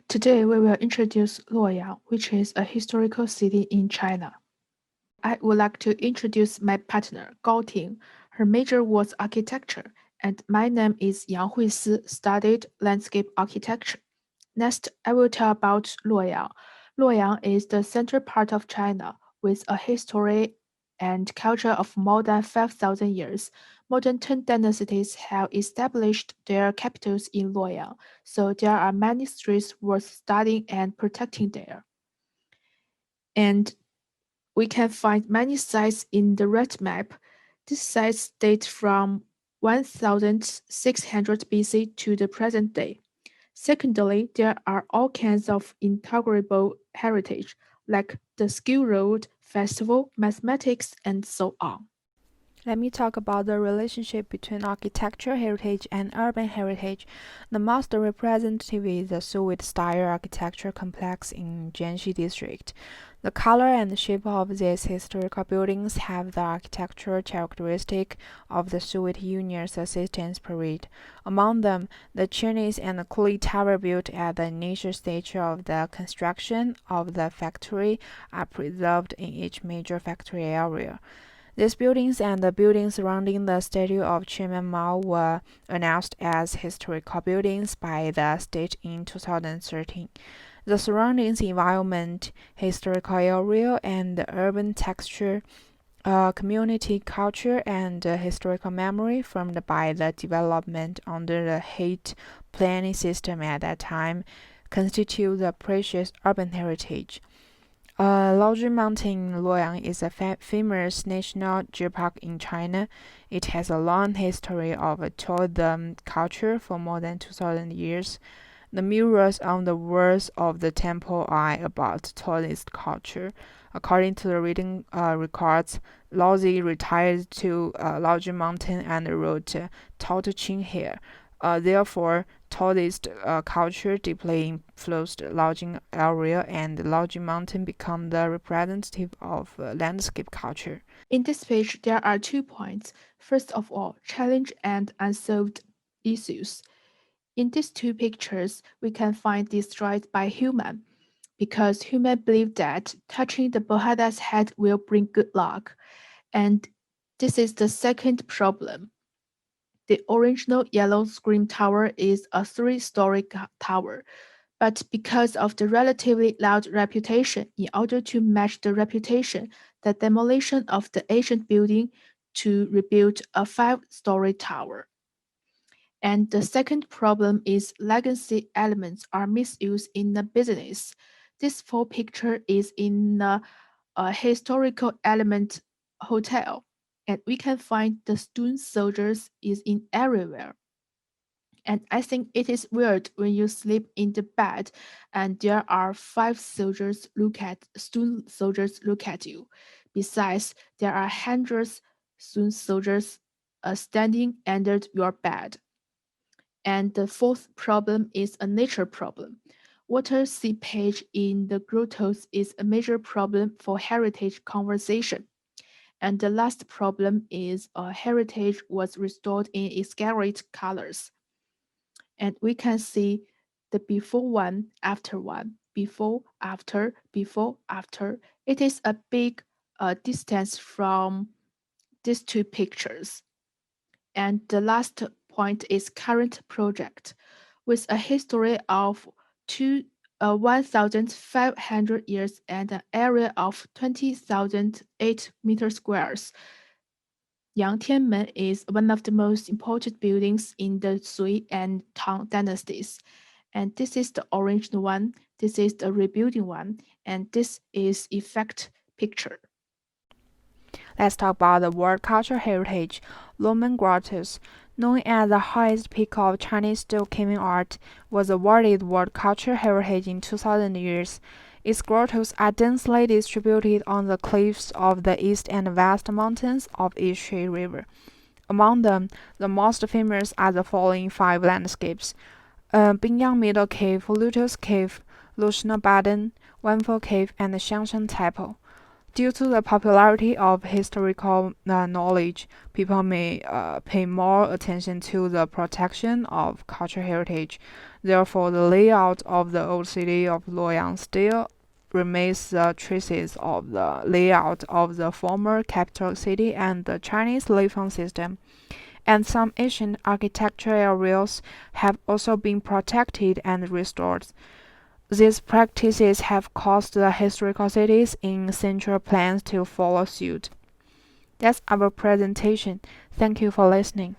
Today we will introduce Luoyang, which is a historical city in China. I would like to introduce my partner, Gao Ting. Her major was architecture, and my name is Yang Huisi, studied landscape architecture. Next, I will tell about Luoyang. Luoyang is the central part of China with a history and culture of more than 5,000 years. More than 10 dynasties have established their capitals in Luoyang, so there are many streets worth studying and protecting there. And we can find many sites in the red map. These sites date from 1600 BC to the present day. Secondly, there are all kinds of integrable heritage, like the Skill Road Festival, mathematics, and so on. Let me talk about the relationship between architectural heritage and urban heritage. The most representative is the Soviet-style architecture complex in Jiangxi district. The color and shape of these historical buildings have the architectural characteristic of the Soviet Union's assistance period. Among them, the Chinese and the Kuli Tower built at the initial stage of the construction of the factory are preserved in each major factory area. These buildings and the buildings surrounding the statue of Chairman Mao were announced as historical buildings by the state in 2013. The surroundings environment, historical area, and the urban texture, community culture, and historical memory formed by the development under the heat planning system at that time constitute the precious urban heritage. Laoji Mountain in Luoyang is a famous national geopark in China. It has a long history of tourism culture for more than 2,000 years. The murals on the walls of the temple are about tourist culture. According to the written records, Laozi retired to Laoji Mountain and wrote Tao Te Ching here. Therefore, Taoist culture deeply influenced Laojing area, and Laojing Mountain become the representative of landscape culture. In this page, there are 2 points. First of all, challenge and unsolved issues. In these two pictures, we can find destroyed by human, because human believe that touching the Buddha's head will bring good luck. And this is the second problem. The original yellow screen tower is a three-story tower, but because of the relatively loud reputation, in order to match the reputation, the demolition of the ancient building to rebuild a five-story tower. And the second problem is legacy elements are misused in the business. This full picture is in a historical element hotel, and we can find the stone soldiers is in everywhere. And I think it is weird when you sleep in the bed and there are five soldiers look at stone soldiers look at you. Besides, there are hundreds stone soldiers standing under your bed. And the fourth problem is a nature problem. Water seepage in the grottos is a major problem for heritage conservation. And the last problem is heritage was restored in exaggerate colors. And we can see the before one, after one, before, after, before, after. It is a big distance from these two pictures. And the last point is current project. With a history of 1,500 years and an area of 20,008 meter squares, Yangtianmen is one of the most important buildings in the Sui and Tang dynasties. And this is the original one, this is the rebuilding one, and this is effect picture. Let's talk about the World Cultural Heritage. Roman grottos, known as the highest peak of Chinese stone carving art, was awarded World Cultural Heritage in 2000 years. Its grottos are densely distributed on the cliffs of the east and west mountains of Yishui River. Among them, the most famous are the following five landscapes: Binyang Middle Cave, Lotus Cave, Lushna Baden, Wanfo Cave, and Xiangshan Temple. Due to the popularity of historical knowledge, people may pay more attention to the protection of cultural heritage. Therefore, the layout of the old city of Luoyang still remains the traces of the layout of the former capital city and the Chinese Leifeng system. And some ancient architectural areas have also been protected and restored. These practices have caused the historical cities in Central Plains to follow suit. That's our presentation. Thank you for listening.